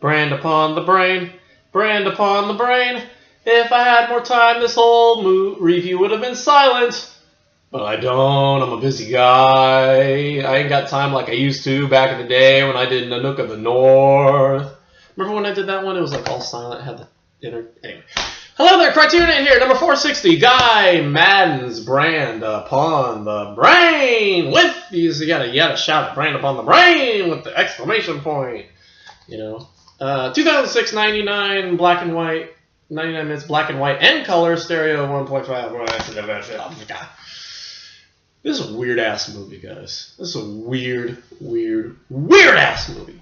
Brand upon the brain, brand upon the brain. If I had more time, this whole review would have been silent. But I don't. I'm a busy guy. I ain't got time like I used to back in the day when I did Nanook of the North. Remember when I did that one? It was like all silent. Had the anyway. Hello there, CriterioNate here, number 460. Guy Madden's brand upon the brain. With these, you gotta shout it. Brand upon the brain with the exclamation point. You know. 2006, 99, black and white, 99 minutes, black and white, and color, stereo, 1.5. This is a weird-ass movie, guys. This is a weird-ass movie.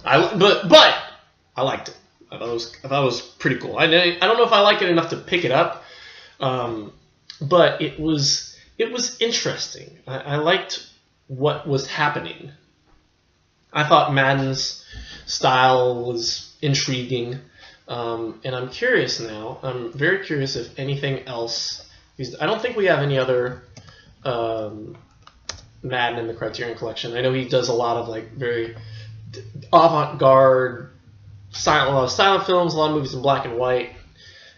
But I liked it. I thought it was pretty cool. I don't know if I liked it enough to pick it up, but it was interesting. I liked what was happening. I thought Madden's style was intriguing, and I'm curious now. I'm very curious if anything else. I don't think we have any other Madden in the Criterion Collection. I know he does a lot of like very avant-garde silent films, a lot of movies in black and white.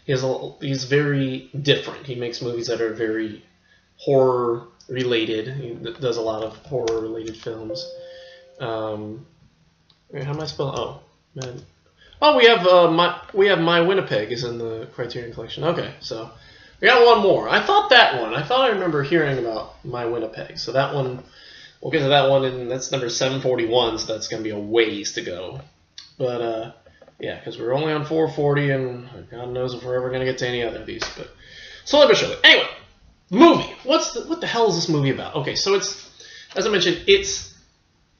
He's very different. He makes movies that are very horror related. He does a lot of horror related films. How am I spelling? Oh, man. Oh, we have My Winnipeg is in the Criterion Collection. Okay, so we got one more. I thought I remember hearing about My Winnipeg. So that one, we'll get to that one, and that's number 741. So that's gonna be a ways to go. But yeah, because we're only on 440, and God knows if we're ever gonna get to any other of these. But so let me show you. Anyway, the movie. What the hell is this movie about? Okay, so it's, as I mentioned, it's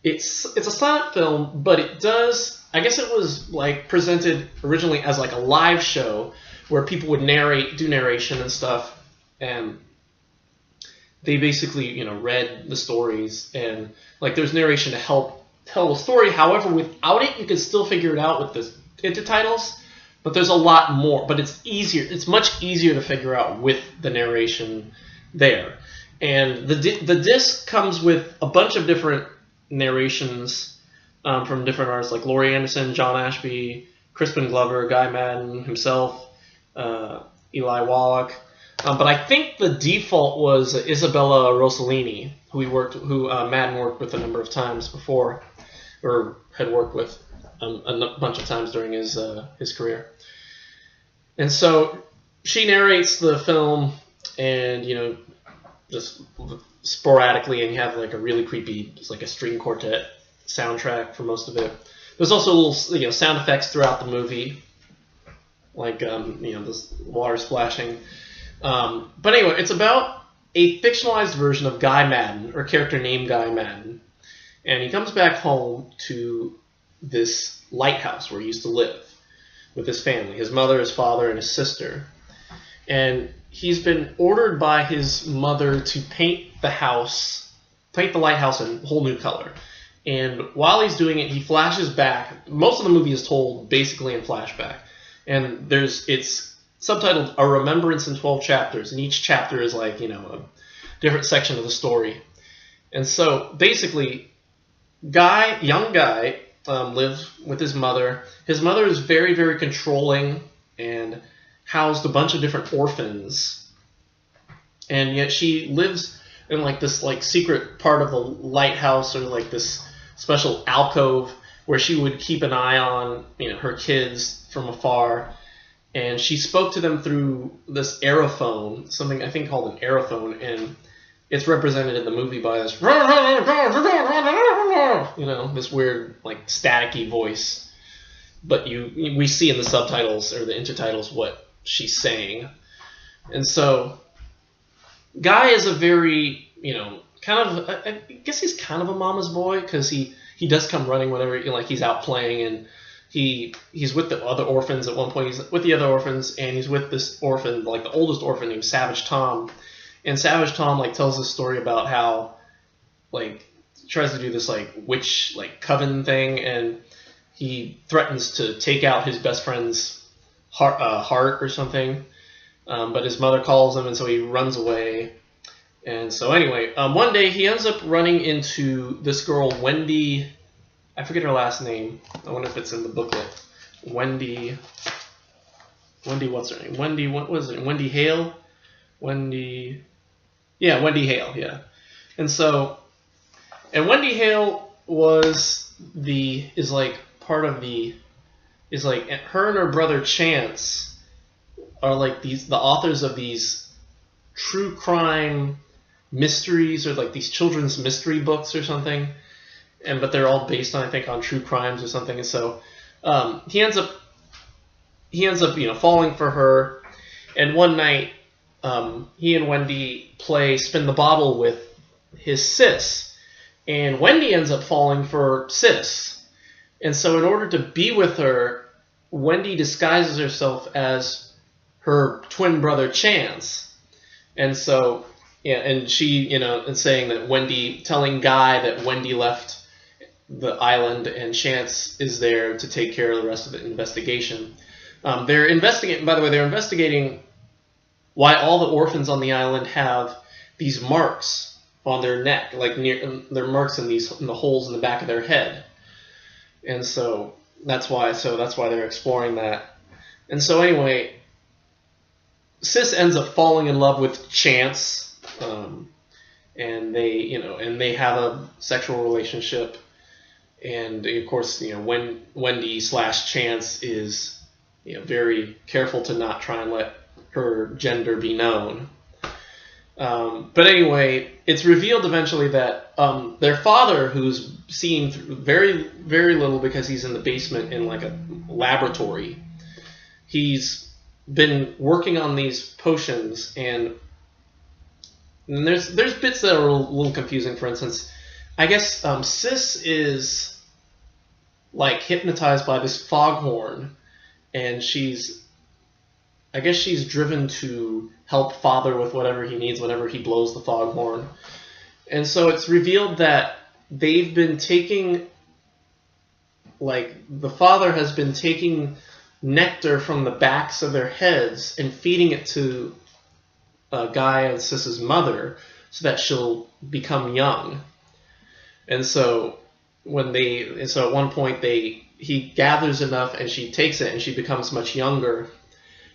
a silent film, but it does. I guess it was like presented originally as like a live show where people would do narration and stuff, and they basically read the stories, and like there's narration to help tell the story. However, without it, you can still figure it out with the intertitles. But there's a lot more. But it's easier. It's much easier to figure out with the narration there. And the disc comes with a bunch of different narrations from different artists like Laurie Anderson, John Ashby, Crispin Glover, Guy Madden himself, Eli Wallach. But I think the default was Isabella Rossellini, who Madden worked with a number of times before, or had worked with a bunch of times during his career. And so she narrates the film, and just sporadically, and you have like a really creepy, just like a string quartet soundtrack for most of it. There's also little sound effects throughout the movie, like this water splashing. But anyway, it's about a fictionalized version of Guy Madden, or a character named Guy Madden, and he comes back home to this lighthouse where he used to live with his family, his mother, his father, and his sister. And he's been ordered by his mother to paint the lighthouse in a whole new color. And while he's doing it, he flashes back. Most of the movie is told basically in flashback. And it's subtitled A Remembrance in 12 Chapters, and each chapter is like, a different section of the story. And so basically, young Guy, lives with his mother. His mother is very, very controlling and housed a bunch of different orphans. And yet she lives in like this like secret part of the lighthouse, or like this special alcove where she would keep an eye on her kids from afar. And she spoke to them through this aerophone, something I think called an aerophone, and it's represented in the movie by this, this weird like staticky voice. But we see in the subtitles or the intertitles what she's saying. And so Guy is a very, I guess he's kind of a mama's boy, because he does come running whenever he's out playing, and he's with the other orphans at one point. He's with the other orphans, and he's with this orphan, like the oldest orphan, named Savage Tom. And Savage Tom like tells this story about how like he tries to do this like witch like coven thing, and he threatens to take out his best friend's heart or something. But his mother calls him, and so he runs away. And so anyway, one day he ends up running into this girl, Wendy I forget her last name. I wonder if it's in the booklet. Wendy, what's her name? Wendy, what was it? Wendy Hale? Wendy Hale, yeah. And so, and Wendy Hale is like part of the, is like, her and her brother Chance are like the authors of these true crime mysteries, or like these children's mystery books or something. But they're all based on, I think, on true crimes or something. And so he ends up falling for her. And one night, he and Wendy play spin the bottle with his sis, and Wendy ends up falling for sis. And so, in order to be with her, Wendy disguises herself as her twin brother Chance. And so, yeah, and she, and saying that telling Guy that Wendy left the island and Chance is there to take care of the rest of the investigation. They're investigating why all the orphans on the island have these marks on their neck, like their marks in the holes in the back of their head. And so that's why they're exploring that. And so anyway, Sis ends up falling in love with Chance, and they have a sexual relationship. And of course, when Wendy/Chance is very careful to not try and let her gender be known. But anyway, it's revealed eventually that their father, who's seen very, very little because he's in the basement in like a laboratory, he's been working on these potions, and there's bits that are a little confusing. For instance, I guess Sis is like hypnotized by this foghorn, and she's driven to help father with whatever he needs whenever he blows the foghorn. And so it's revealed that they've been taking, like, the father has been taking nectar from the backs of their heads and feeding it to Guy and Sis's mother so that she'll become young. And so at one point he gathers enough and she takes it and she becomes much younger.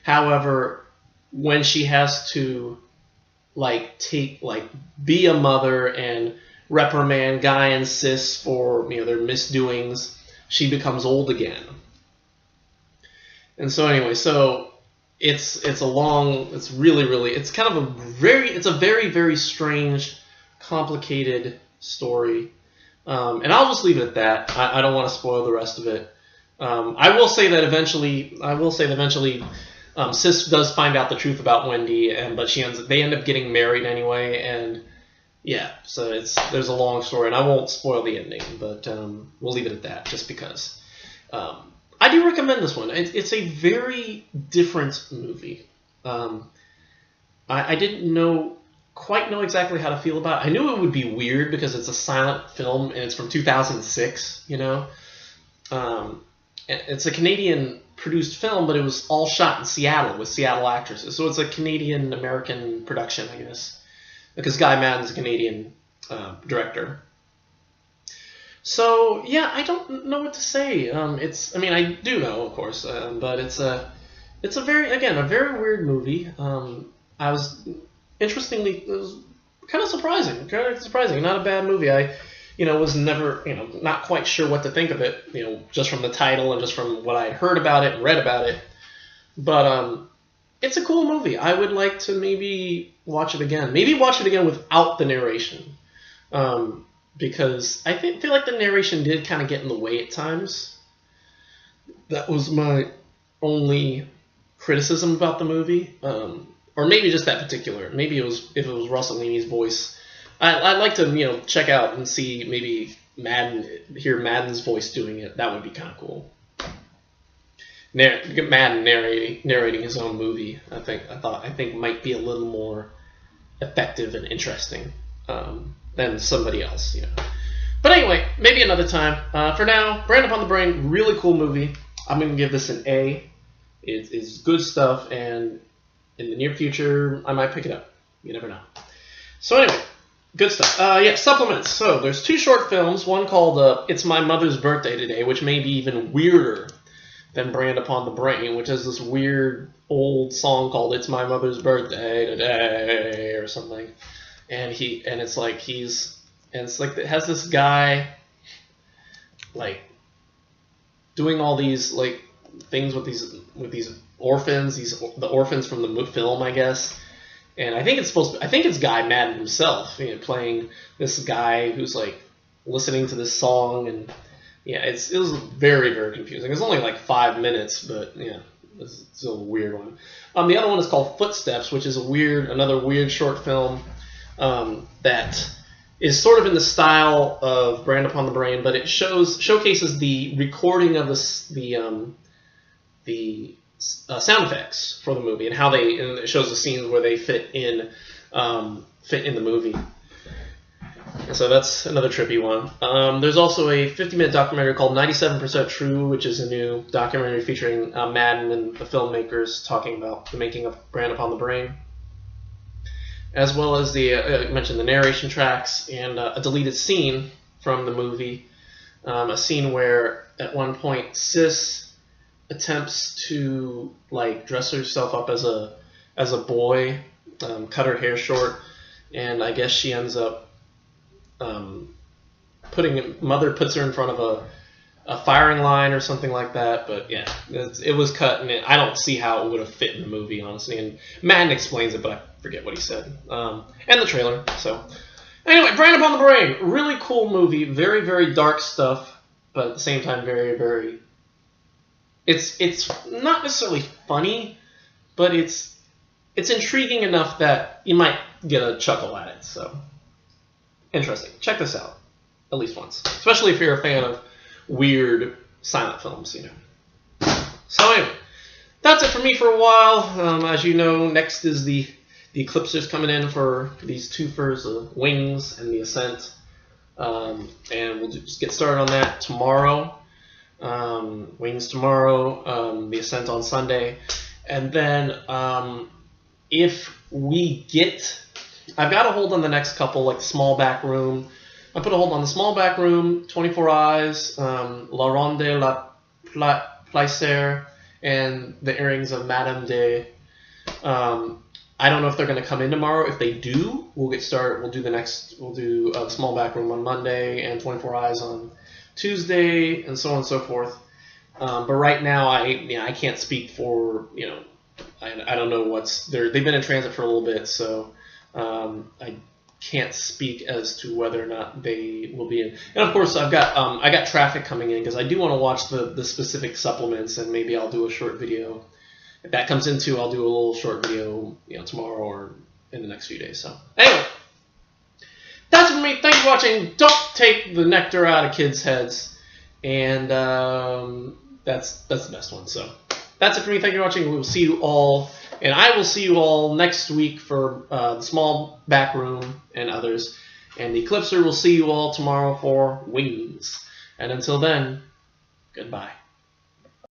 However, when she has to be a mother and reprimand Guy and Sis for their misdoings, she becomes old again. And so anyway, it's a very, very strange, complicated story. And I'll just leave it at that. I don't want to spoil the rest of it. I will say that eventually Sis does find out the truth about Wendy, but they end up getting married anyway, and yeah, so there's a long story, and I won't spoil the ending, but we'll leave it at that, just because. I do recommend this one. It's a very different movie. I didn't quite know exactly how to feel about it. I knew it would be weird because it's a silent film and it's from 2006, It's a Canadian-produced film, but it was all shot in Seattle with Seattle actresses. So it's a Canadian-American production, I guess, because Guy Madden's a Canadian director. So, yeah, I don't know what to say. I do know, of course, but it's a very weird movie. It was kind of surprising. Not a bad movie. I was never, not quite sure what to think of it, just from the title and just from what I had heard about it and read about it. But it's a cool movie. I would like to maybe watch it again. Maybe watch it again without the narration. Because I feel like the narration did kind of get in the way at times. That was my only criticism about the movie. Or maybe just that particular. Maybe if it was Russell Leamy's voice. I'd like to, check out and see maybe hear Madden's voice doing it. That would be kind of cool. Madden narrating his own movie, I think might be a little more effective and interesting than somebody else, But anyway, maybe another time. For now, Brand Upon the Brain, really cool movie. I'm going to give this an A. It's good stuff, and in the near future, I might pick it up. You never know. So anyway, Good stuff. Yeah, supplements. So there's 2 short films. One called "It's My Mother's Birthday Today," which may be even weirder than "Brand Upon the Brain," which is this weird old song called "It's My Mother's Birthday Today" or something. And it's like it has this guy like doing all these like things with these orphans, the orphans from the film, I guess. And I think it's Guy Madden himself, playing this guy who's like listening to this song, and yeah, it was very, very confusing. It's only like 5 minutes, but yeah, it's a weird one. The other one is called Footsteps, which is another weird short film that is sort of in the style of Brand Upon the Brain, but it showcases the recording of the sound effects for the movie and and it shows the scenes where they fit in the movie. And so that's another trippy one. There's also a 50-minute documentary called 97% True, which is a new documentary featuring Madden and the filmmakers talking about the making of Brand Upon the Brain, as well as I mentioned the narration tracks and a deleted scene from the movie, a scene where at one point Sis attempts to like dress herself up as a boy, cut her hair short, and I guess she ends up Mother puts her in front of a firing line or something like that. But yeah, it was cut, and I don't see how it would have fit in the movie, honestly. And Madden explains it, but I forget what he said. And the trailer. So anyway, Brand Upon the Brain, really cool movie, very, very dark stuff, but at the same time very, very. It's not necessarily funny, but it's intriguing enough that you might get a chuckle at it. So interesting. Check this out at least once, especially if you're a fan of weird silent films. So anyway, that's it for me for a while. As you know, next is the Eclipsers coming in for these twofers of Wings and The Ascent, and we'll just get started on that tomorrow. Wings tomorrow, The Ascent on Sunday, and then if we get, I've got a hold on the next couple, like the Small Back Room. I put a hold on the Small Back Room, 24 Eyes, La Ronde La Plaisir, and the Earrings of Madame de. I don't know if they're going to come in tomorrow. If they do, we'll get started. We'll do the Small Back Room on Monday and 24 Eyes on Tuesday, and so on and so forth. But right now, I can't speak for, I don't know they've been in transit for a little bit, so I can't speak as to whether or not they will be in. And of course, I got traffic coming in because I do want to watch the specific supplements, and maybe I'll do a short video. If that comes in too, I'll do a little short video, tomorrow or in the next few days. So anyway, that's it for me. Thanks for watching. Don't take the nectar out of kids' heads, and that's the best one. So that's it for me. Thank you for watching. We will see you all, and I will see you all next week for the Small Back Room and others. And the Eclipser will see you all tomorrow for Wings. And until then, goodbye.